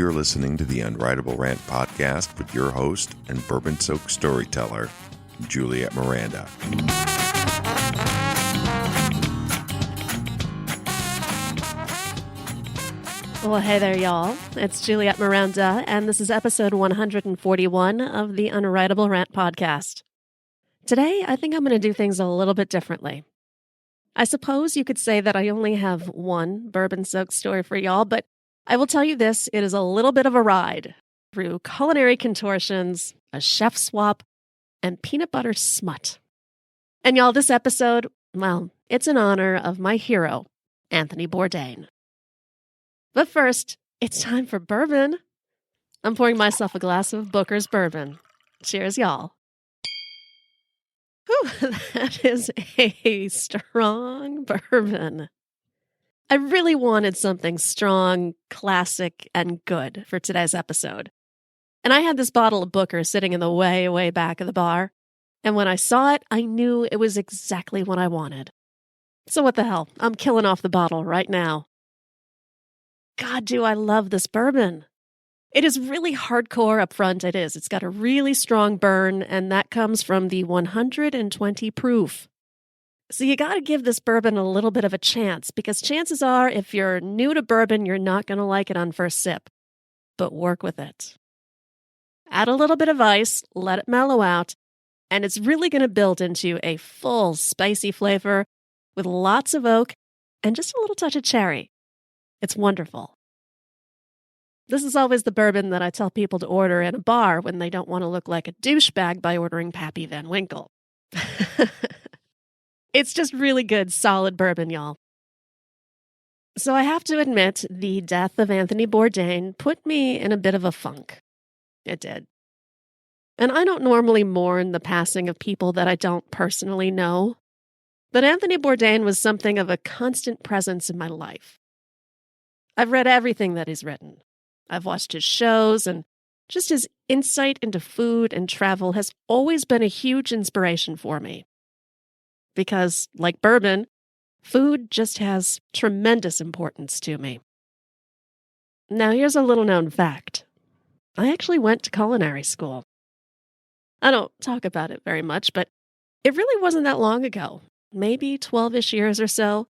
You're listening to the Unwritable Rant podcast with your host and bourbon-soaked storyteller, Juliette Miranda. Well, hey there, y'all. It's Juliette Miranda, and this is episode 141 of the Unwritable Rant podcast. Today, I think I'm going to do things a little bit differently. I suppose you could say that I only have one bourbon-soaked story for y'all, but I will tell you this, it is a little bit of a ride through culinary contortions, a chef swap, and peanut butter smut. And y'all, this episode, well, it's in honor of my hero, Anthony Bourdain. But first, it's time for bourbon. I'm pouring myself a glass of Booker's bourbon. Cheers, y'all. Whew, that is a strong bourbon. I really wanted something strong, classic, and good for today's episode. And I had this bottle of Booker sitting in the way back of the bar. And when I saw it, I knew it was exactly what I wanted. So what the hell? I'm killing off the bottle right now. God, do I love this bourbon. It is really hardcore up front, it is. It's got a really strong burn, and that comes from the 120 proof. So you got to give this bourbon a little bit of a chance, because chances are, if you're new to bourbon, you're not going to like it on first sip. But work with it. Add a little bit of ice, let it mellow out, and it's really going to build into a full, spicy flavor with lots of oak and just a little touch of cherry. It's wonderful. This is always the bourbon that I tell people to order in a bar when they don't want to look like a douchebag by ordering Pappy Van Winkle. It's just really good, solid bourbon, y'all. So I have to admit, the death of Anthony Bourdain put me in a bit of a funk. It did. And I don't normally mourn the passing of people that I don't personally know, but Anthony Bourdain was something of a constant presence in my life. I've read everything that he's written. I've watched his shows, and just his insight into food and travel has always been a huge inspiration for me. Because, like bourbon, food just has tremendous importance to me. Now, here's a little-known fact. I actually went to culinary school. I don't talk about it very much, but it really wasn't that long ago. Maybe 12-ish years or so.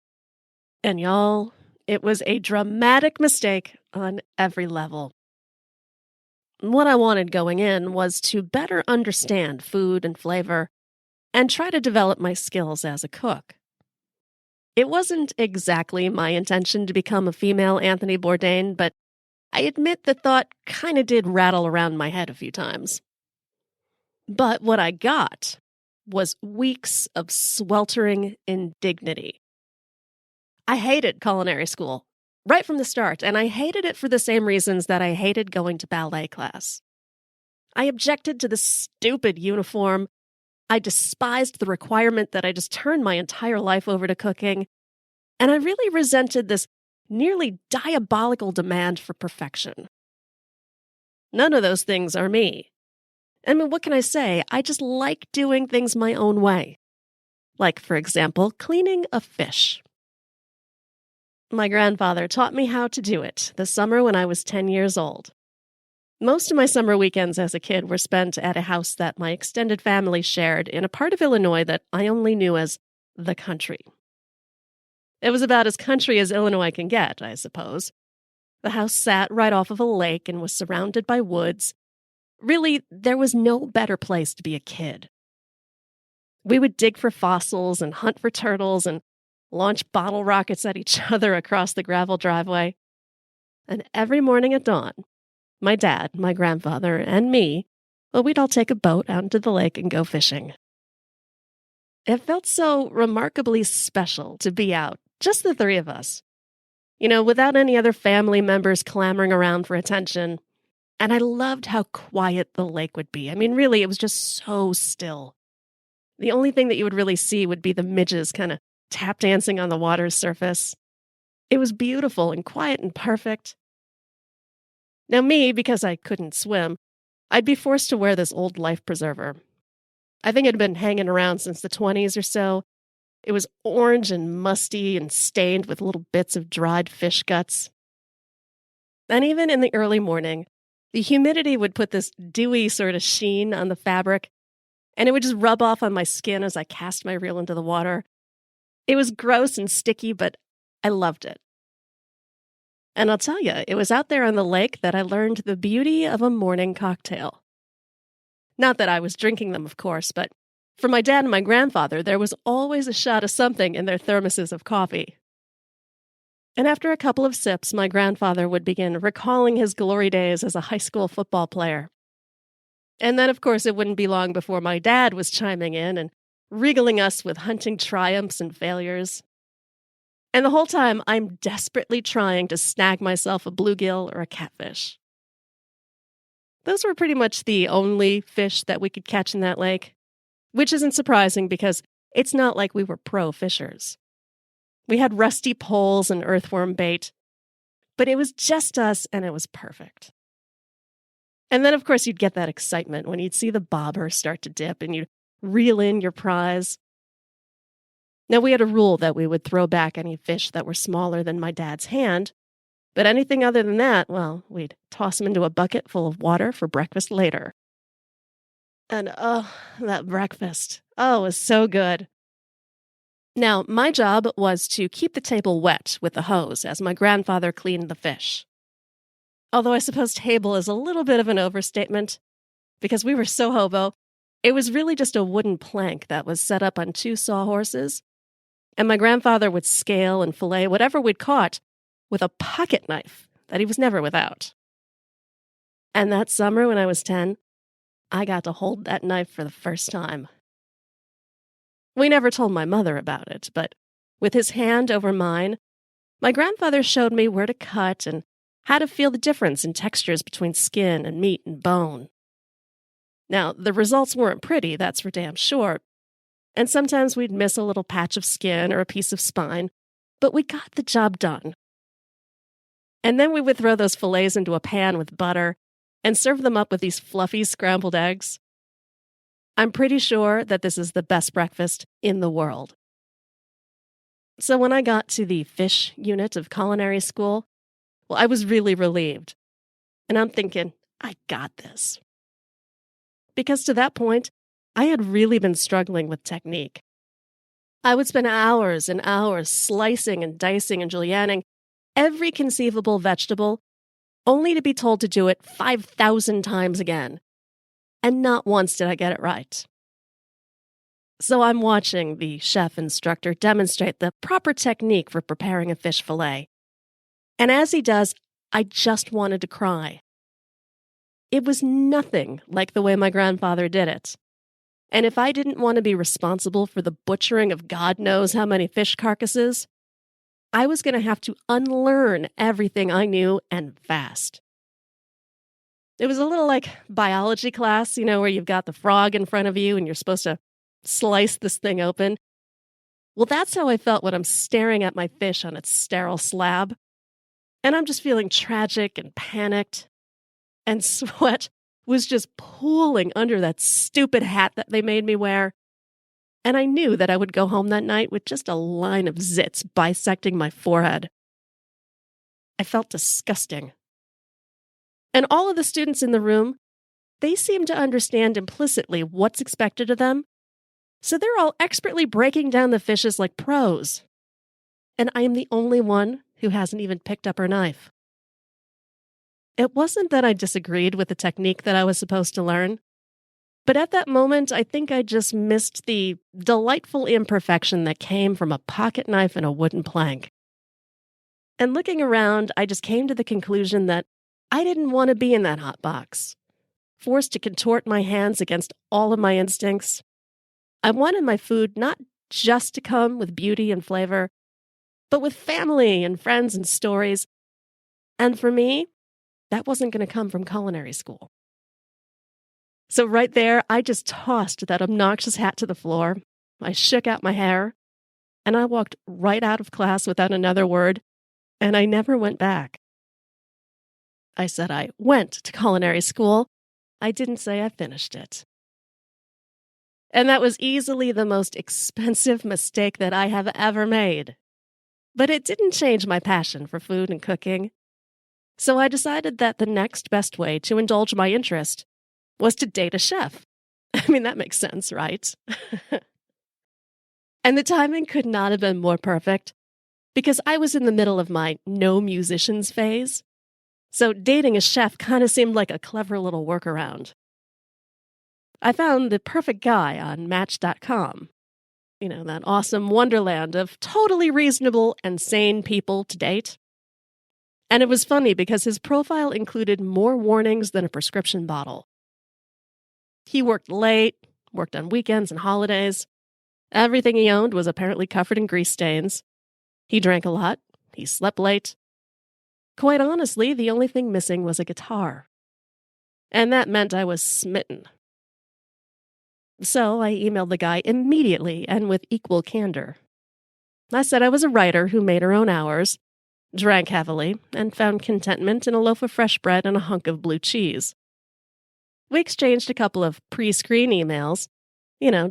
And y'all, it was a dramatic mistake on every level. What I wanted going in was to better understand food and flavor and try to develop my skills as a cook. It wasn't exactly my intention to become a female Anthony Bourdain, but I admit the thought kind of did rattle around my head a few times. But what I got was weeks of sweltering indignity. I hated culinary school right from the start, and I hated it for the same reasons that I hated going to ballet class. I objected to the stupid uniform. I despised the requirement that I just turn my entire life over to cooking, and I really resented this nearly diabolical demand for perfection. None of those things are me. I mean, what can I say? I just like doing things my own way. Like, for example, cleaning a fish. My grandfather taught me how to do it the summer when I was 10 years old. Most of my summer weekends as a kid were spent at a house that my extended family shared in a part of Illinois that I only knew as the country. It was about as country as Illinois can get, I suppose. The house sat right off of a lake and was surrounded by woods. Really, there was no better place to be a kid. We would dig for fossils and hunt for turtles and launch bottle rockets at each other across the gravel driveway. And every morning at dawn, my dad, my grandfather, and me, well, we'd all take a boat out into the lake and go fishing. It felt so remarkably special to be out, just the three of us. You know, without any other family members clamoring around for attention. And I loved how quiet the lake would be. I mean, really, it was just so still. The only thing that you would really see would be the midges kind of tap dancing on the water's surface. It was beautiful and quiet and perfect. Now me, because I couldn't swim, I'd be forced to wear this old life preserver. I think it had been hanging around since the 20s or so. It was orange and musty and stained with little bits of dried fish guts. And even in the early morning, the humidity would put this dewy sort of sheen on the fabric, and it would just rub off on my skin as I cast my reel into the water. It was gross and sticky, but I loved it. And I'll tell you, it was out there on the lake that I learned the beauty of a morning cocktail. Not that I was drinking them, of course, but for my dad and my grandfather, there was always a shot of something in their thermoses of coffee. And after a couple of sips, my grandfather would begin recalling his glory days as a high school football player. And then, of course, it wouldn't be long before my dad was chiming in and regaling us with hunting triumphs and failures. And the whole time, I'm desperately trying to snag myself a bluegill or a catfish. Those were pretty much the only fish that we could catch in that lake, which isn't surprising because it's not like we were pro fishers. We had rusty poles and earthworm bait, but it was just us and it was perfect. And then, of course, you'd get that excitement when you'd see the bobber start to dip and you'd reel in your prize. Now, we had a rule that we would throw back any fish that were smaller than my dad's hand, but anything other than that, well, we'd toss them into a bucket full of water for breakfast later. And that breakfast. Oh, it was so good. Now, my job was to keep the table wet with the hose as my grandfather cleaned the fish. Although I suppose table is a little bit of an overstatement, because we were so hobo, it was really just a wooden plank that was set up on 2 sawhorses, and my grandfather would scale and fillet whatever we'd caught with a pocket knife that he was never without. And that summer when I was 10, I got to hold that knife for the first time. We never told my mother about it, but with his hand over mine, my grandfather showed me where to cut and how to feel the difference in textures between skin and meat and bone. Now, the results weren't pretty, that's for damn sure, and sometimes we'd miss a little patch of skin or a piece of spine, but we got the job done. And then we would throw those fillets into a pan with butter and serve them up with these fluffy scrambled eggs. I'm pretty sure that this is the best breakfast in the world. So when I got to the fish unit of culinary school, well, I was really relieved. And I'm thinking, I got this. Because to that point, I had really been struggling with technique. I would spend hours and hours slicing and dicing and julienning every conceivable vegetable, only to be told to do it 5,000 times again. And not once did I get it right. So I'm watching the chef instructor demonstrate the proper technique for preparing a fish fillet. And as he does, I just wanted to cry. It was nothing like the way my grandfather did it. And if I didn't want to be responsible for the butchering of God knows how many fish carcasses, I was going to have to unlearn everything I knew and fast. It was a little like biology class, where you've got the frog in front of you and you're supposed to slice this thing open. Well, that's how I felt when I'm staring at my fish on its sterile slab. And I'm just feeling tragic and panicked. And sweat was just pooling under that stupid hat that they made me wear. And I knew that I would go home that night with just a line of zits bisecting my forehead. I felt disgusting. And all of the students in the room, they seem to understand implicitly what's expected of them. So they're all expertly breaking down the fishes like pros. And I am the only one who hasn't even picked up her knife. It wasn't that I disagreed with the technique that I was supposed to learn, but at that moment, I think I just missed the delightful imperfection that came from a pocket knife and a wooden plank. And looking around, I just came to the conclusion that I didn't want to be in that hot box, forced to contort my hands against all of my instincts. I wanted my food not just to come with beauty and flavor, but with family and friends and stories. And for me, that wasn't going to come from culinary school. So right there, I just tossed that obnoxious hat to the floor. I shook out my hair, and I walked right out of class without another word, and I never went back. I said I went to culinary school. I didn't say I finished it. And that was easily the most expensive mistake that I have ever made. But it didn't change my passion for food and cooking. So I decided that the next best way to indulge my interest was to date a chef. I mean, that makes sense, right? And the timing could not have been more perfect because I was in the middle of my no musicians phase. So dating a chef kind of seemed like a clever little workaround. I found the perfect guy on Match.com. You know, that awesome wonderland of totally reasonable and sane people to date. And it was funny because his profile included more warnings than a prescription bottle. He worked late, worked on weekends and holidays. Everything he owned was apparently covered in grease stains. He drank a lot. He slept late. Quite honestly, the only thing missing was a guitar. And that meant I was smitten. So I emailed the guy immediately and with equal candor. I said I was a writer who made her own hours, drank heavily, and found contentment in a loaf of fresh bread and a hunk of blue cheese. We exchanged a couple of pre-screen emails,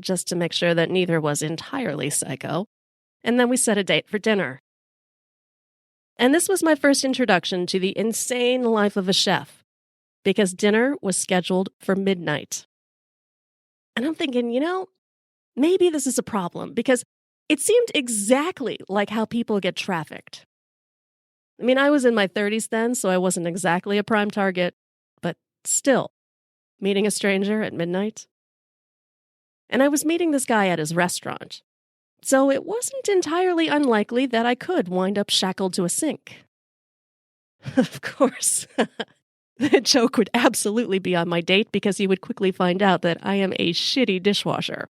just to make sure that neither was entirely psycho, and then we set a date for dinner. And this was my first introduction to the insane life of a chef, because dinner was scheduled for midnight. And I'm thinking, maybe this is a problem, because it seemed exactly like how people get trafficked. I mean, I was in my 30s then, so I wasn't exactly a prime target, but still, meeting a stranger at midnight. And I was meeting this guy at his restaurant, so it wasn't entirely unlikely that I could wind up shackled to a sink. Of course, the joke would absolutely be on my date because he would quickly find out that I am a shitty dishwasher.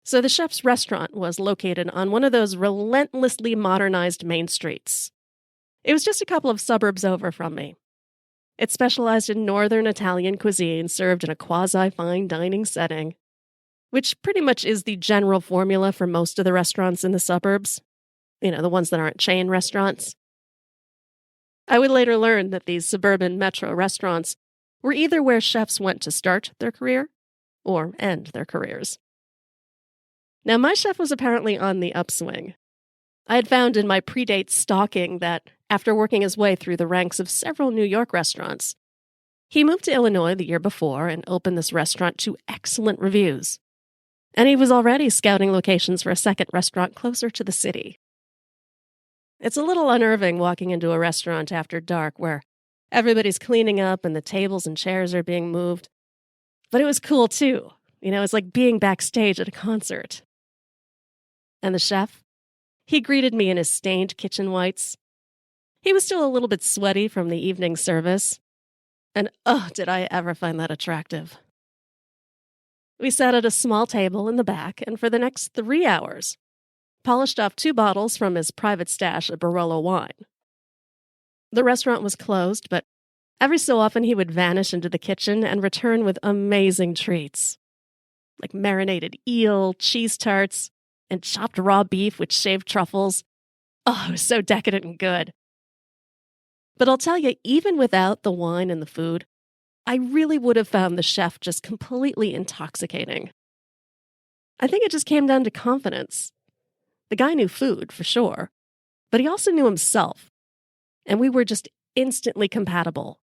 So the chef's restaurant was located on one of those relentlessly modernized main streets. It was just a couple of suburbs over from me. It specialized in northern Italian cuisine served in a quasi-fine dining setting, which pretty much is the general formula for most of the restaurants in the suburbs, the ones that aren't chain restaurants. I would later learn that these suburban metro restaurants were either where chefs went to start their career or end their careers. Now, my chef was apparently on the upswing. I had found in my predate stalking that after working his way through the ranks of several New York restaurants, he moved to Illinois the year before and opened this restaurant to excellent reviews. And he was already scouting locations for a second restaurant closer to the city. It's a little unnerving walking into a restaurant after dark where everybody's cleaning up and the tables and chairs are being moved. But it was cool, too. It's like being backstage at a concert. And the chef? He greeted me in his stained kitchen whites. He was still a little bit sweaty from the evening service. And did I ever find that attractive. We sat at a small table in the back, and for the next 3 hours, polished off 2 bottles from his private stash of Barolo wine. The restaurant was closed, but every so often he would vanish into the kitchen and return with amazing treats, like marinated eel, cheese tarts, and chopped raw beef with shaved truffles. Oh, it was so decadent and good. But I'll tell you, even without the wine and the food, I really would have found the chef just completely intoxicating. I think it just came down to confidence. The guy knew food, for sure, but he also knew himself, and we were just instantly compatible.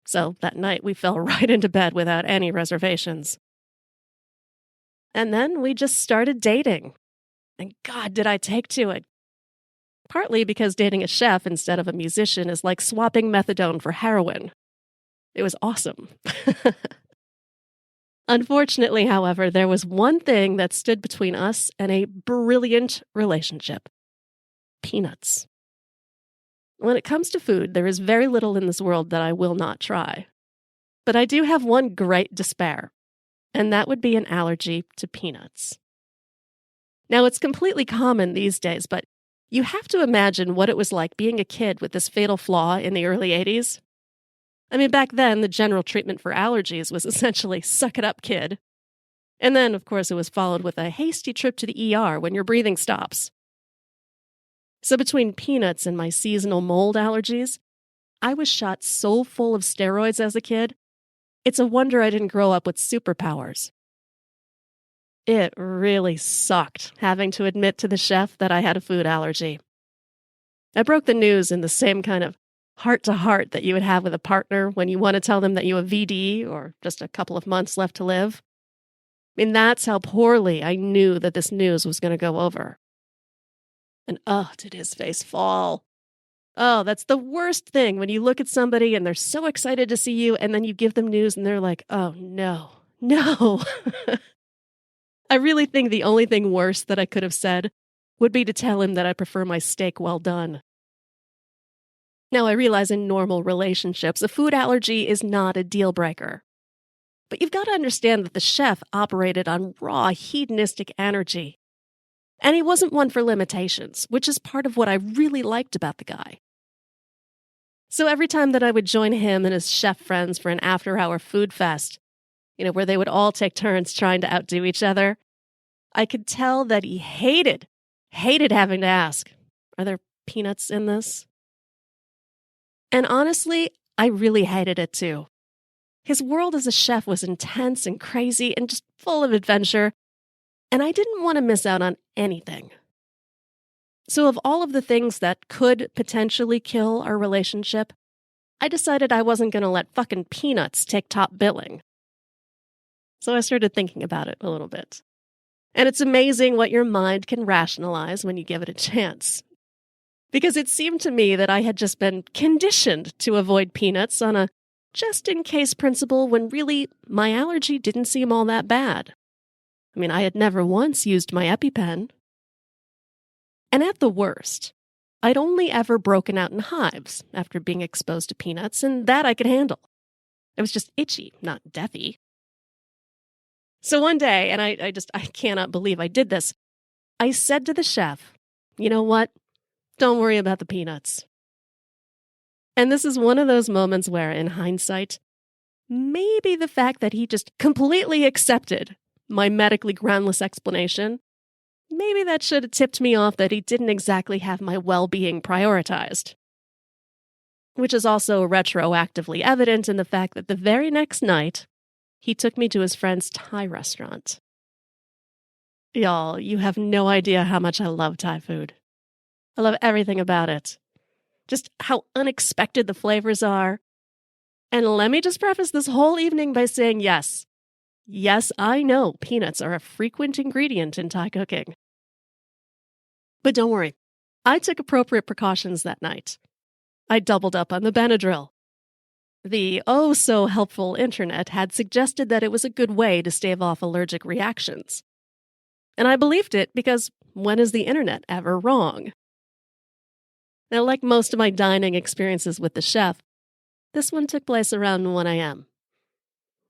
So that night we fell right into bed without any reservations. And then we just started dating. And God, did I take to it. Partly because dating a chef instead of a musician is like swapping methadone for heroin. It was awesome. Unfortunately, however, there was one thing that stood between us and a brilliant relationship. Peanuts. When it comes to food, there is very little in this world that I will not try. But I do have one great despair, and that would be an allergy to peanuts. Now, it's completely common these days, but you have to imagine what it was like being a kid with this fatal flaw in the early 80s. I mean, back then, the general treatment for allergies was essentially suck it up, kid. And then, of course, it was followed with a hasty trip to the ER when your breathing stops. So between peanuts and my seasonal mold allergies, I was shot so full of steroids as a kid, it's a wonder I didn't grow up with superpowers. It really sucked having to admit to the chef that I had a food allergy. I broke the news in the same kind of heart to heart that you would have with a partner when you want to tell them that you have VD or just a couple of months left to live. I mean, that's how poorly I knew that this news was going to go over. And did his face fall. Oh, that's the worst thing when you look at somebody and they're so excited to see you and then you give them news and they're like, oh, no. I really think the only thing worse that I could have said would be to tell him that I prefer my steak well done. Now, I realize in normal relationships, a food allergy is not a deal breaker. But you've got to understand that the chef operated on raw, hedonistic energy. And he wasn't one for limitations, which is part of what I really liked about the guy. So every time that I would join him and his chef friends for an after-hour food fest, where they would all take turns trying to outdo each other, I could tell that he hated having to ask, are there peanuts in this? And honestly, I really hated it too. His world as a chef was intense and crazy and just full of adventure, and I didn't want to miss out on anything. So of all of the things that could potentially kill our relationship, I decided I wasn't going to let fucking peanuts take top billing. So I started thinking about it a little bit. And it's amazing what your mind can rationalize when you give it a chance. Because it seemed to me that I had just been conditioned to avoid peanuts on a just-in-case principle when really my allergy didn't seem all that bad. I mean, I had never once used my EpiPen. And at the worst, I'd only ever broken out in hives after being exposed to peanuts, and that I could handle. It was just itchy, not deathy. So one day, and I cannot believe I did this, I said to the chef, you know what? Don't worry about the peanuts. And this is one of those moments where, in hindsight, maybe the fact that he just completely accepted my medically groundless explanation, maybe that should have tipped me off that he didn't exactly have my well-being prioritized. Which is also retroactively evident in the fact that the very next night, he took me to his friend's Thai restaurant. Y'all, you have no idea how much I love Thai food. I love everything about it. Just how unexpected the flavors are. And let me just preface this whole evening by saying yes. Yes, I know peanuts are a frequent ingredient in Thai cooking. But don't worry, I took appropriate precautions that night. I doubled up on the Benadryl. The oh-so-helpful internet had suggested that it was a good way to stave off allergic reactions. And I believed it because when is the internet ever wrong? Now, like most of my dining experiences with the chef, this one took place around 1 a.m.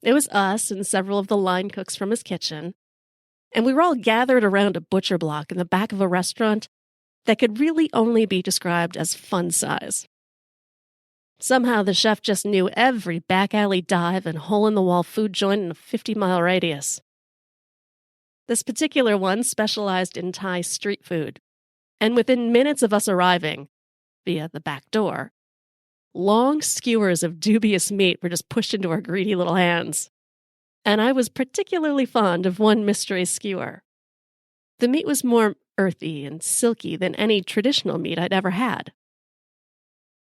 It was us and several of the line cooks from his kitchen, and we were all gathered around a butcher block in the back of a restaurant that could really only be described as fun size. Somehow the chef just knew every back alley dive and hole-in-the-wall food joint in a 50-mile radius. This particular one specialized in Thai street food, and within minutes of us arriving, via the back door, long skewers of dubious meat were just pushed into our greedy little hands. And I was particularly fond of one mystery skewer. The meat was more earthy and silky than any traditional meat I'd ever had.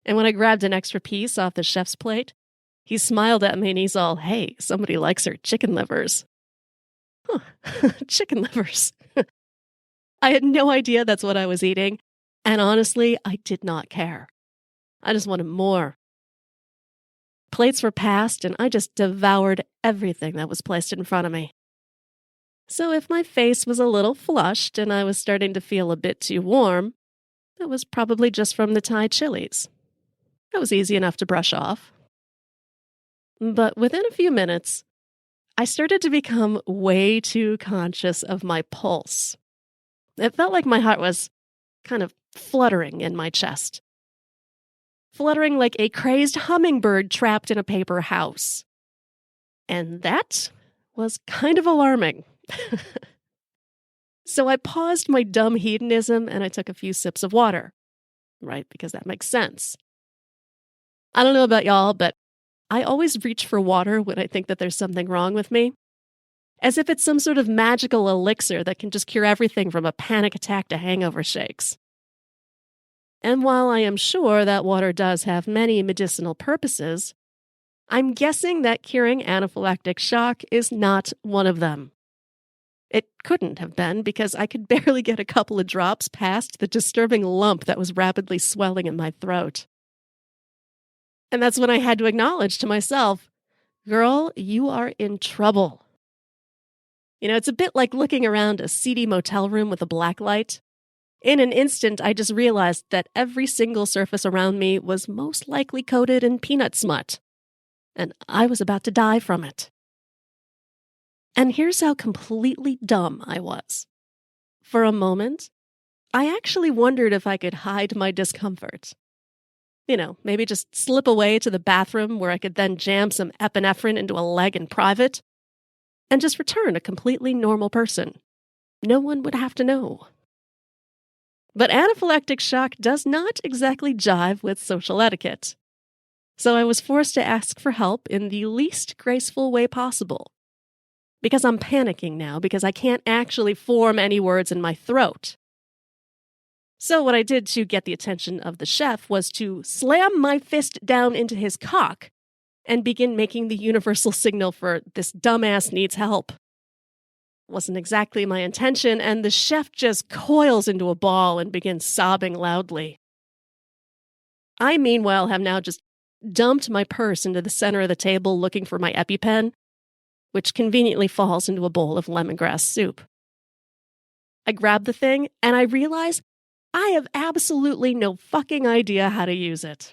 And when I grabbed an extra piece off the chef's plate, he smiled at me and he's all, hey, somebody likes her chicken livers. Huh, chicken livers. I had no idea that's what I was eating. And honestly, I did not care. I just wanted more. Plates were passed, and I just devoured everything that was placed in front of me. So if my face was a little flushed and I was starting to feel a bit too warm, that was probably just from the Thai chilies. That was easy enough to brush off. But within a few minutes, I started to become way too conscious of my pulse. It felt like my heart was kind of fluttering in my chest. Fluttering like a crazed hummingbird trapped in a paper house. And that was kind of alarming. So I paused my dumb hedonism and I took a few sips of water. Right, because that makes sense. I don't know about y'all, but I always reach for water when I think that there's something wrong with me. As if it's some sort of magical elixir that can just cure everything from a panic attack to hangover shakes. And while I am sure that water does have many medicinal purposes, I'm guessing that curing anaphylactic shock is not one of them. It couldn't have been because I could barely get a couple of drops past the disturbing lump that was rapidly swelling in my throat. And that's when I had to acknowledge to myself, girl, you are in trouble. It's a bit like looking around a seedy motel room with a black light. In an instant, I just realized that every single surface around me was most likely coated in peanut smut, and I was about to die from it. And here's how completely dumb I was. For a moment, I actually wondered if I could hide my discomfort. Maybe just slip away to the bathroom where I could then jam some epinephrine into a leg in private, and just return a completely normal person. No one would have to know. But anaphylactic shock does not exactly jive with social etiquette. So I was forced to ask for help in the least graceful way possible. Because I'm panicking now, because I can't actually form any words in my throat. So what I did to get the attention of the chef was to slam my fist down into his cock and begin making the universal signal for this dumbass needs help. Wasn't exactly my intention, and the chef just coils into a ball and begins sobbing loudly. I, meanwhile, have now just dumped my purse into the center of the table looking for my EpiPen, which conveniently falls into a bowl of lemongrass soup. I grab the thing, and I realize I have absolutely no fucking idea how to use it.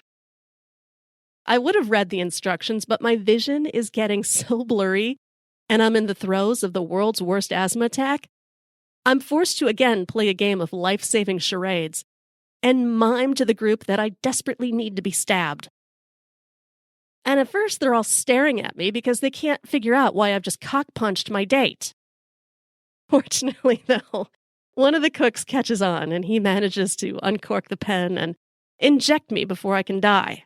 I would have read the instructions, but my vision is getting so blurry, and I'm in the throes of the world's worst asthma attack. I'm forced to again play a game of life-saving charades and mime to the group that I desperately need to be stabbed. And at first, they're all staring at me because they can't figure out why I've just cock-punched my date. Fortunately, though, one of the cooks catches on, and he manages to uncork the pen and inject me before I can die.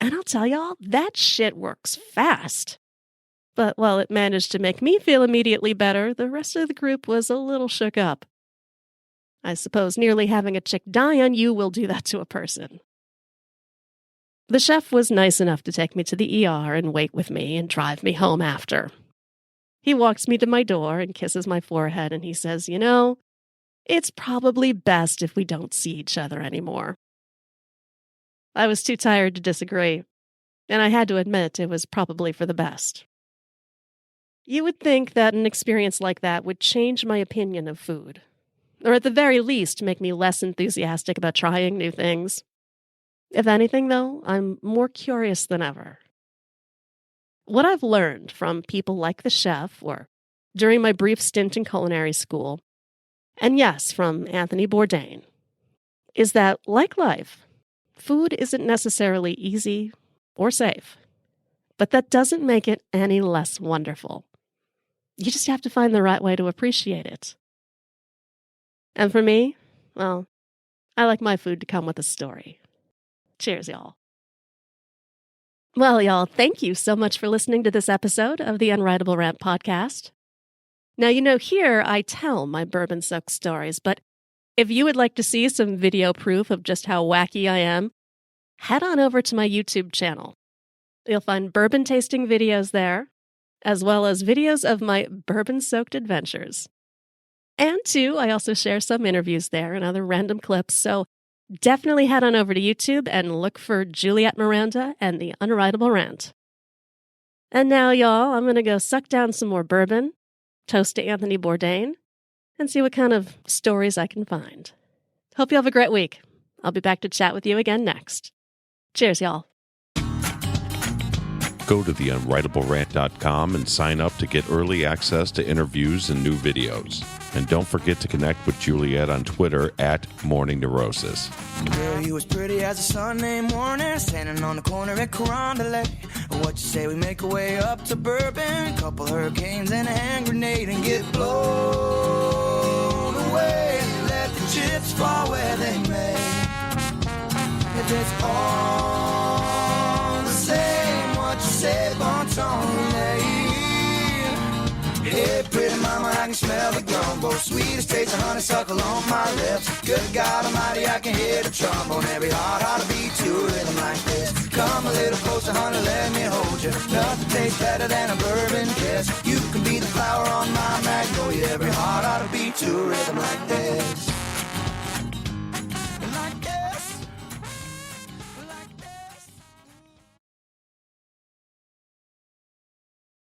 And I'll tell y'all, that shit works fast. But while it managed to make me feel immediately better, the rest of the group was a little shook up. I suppose nearly having a chick die on you will do that to a person. The chef was nice enough to take me to the ER and wait with me and drive me home after. He walks me to my door and kisses my forehead, and he says, it's probably best if we don't see each other anymore. I was too tired to disagree, and I had to admit it was probably for the best. You would think that an experience like that would change my opinion of food, or at the very least make me less enthusiastic about trying new things. If anything, though, I'm more curious than ever. What I've learned from people like the chef, or during my brief stint in culinary school, and yes, from Anthony Bourdain, is that, like life, food isn't necessarily easy or safe, but that doesn't make it any less wonderful. You just have to find the right way to appreciate it. And for me, well, I like my food to come with a story. Cheers, y'all. Well, y'all, thank you so much for listening to this episode of the Unwritable Rant podcast. Now, here I tell my bourbon-soaked stories, but if you would like to see some video proof of just how wacky I am, head on over to my YouTube channel. You'll find bourbon tasting videos there, as well as videos of my bourbon-soaked adventures. And too, I also share some interviews there and other random clips, so definitely head on over to YouTube and look for Juliette Miranda and the Unwritable Rant. And now, y'all, I'm going to go suck down some more bourbon, toast to Anthony Bourdain, and see what kind of stories I can find. Hope you have a great week. I'll be back to chat with you again next. Cheers, y'all. Go to theunwritablerant.com and sign up to get early access to interviews and new videos. And don't forget to connect with Juliette on Twitter @MorningNeurosis. Girl, you as pretty as a Sunday morning, standing on the corner at Carondelet. What you say we make our way up to Bourbon, couple hurricanes and a hand grenade, and get blown away. Let the chips fall where they may. If it's all the same, what you say, bon ton relay. Hey, pretty mama, I can smell the gumbo. sweetest taste of honeysuckle on my lips. Good God Almighty, I can hear the trombone. Every heart ought to beat to a rhythm like this. Come a little closer, honey, let me hold you. Nothing tastes better than a bourbon kiss. You can be the flower on my magnolia. Every heart ought to beat to a rhythm like this.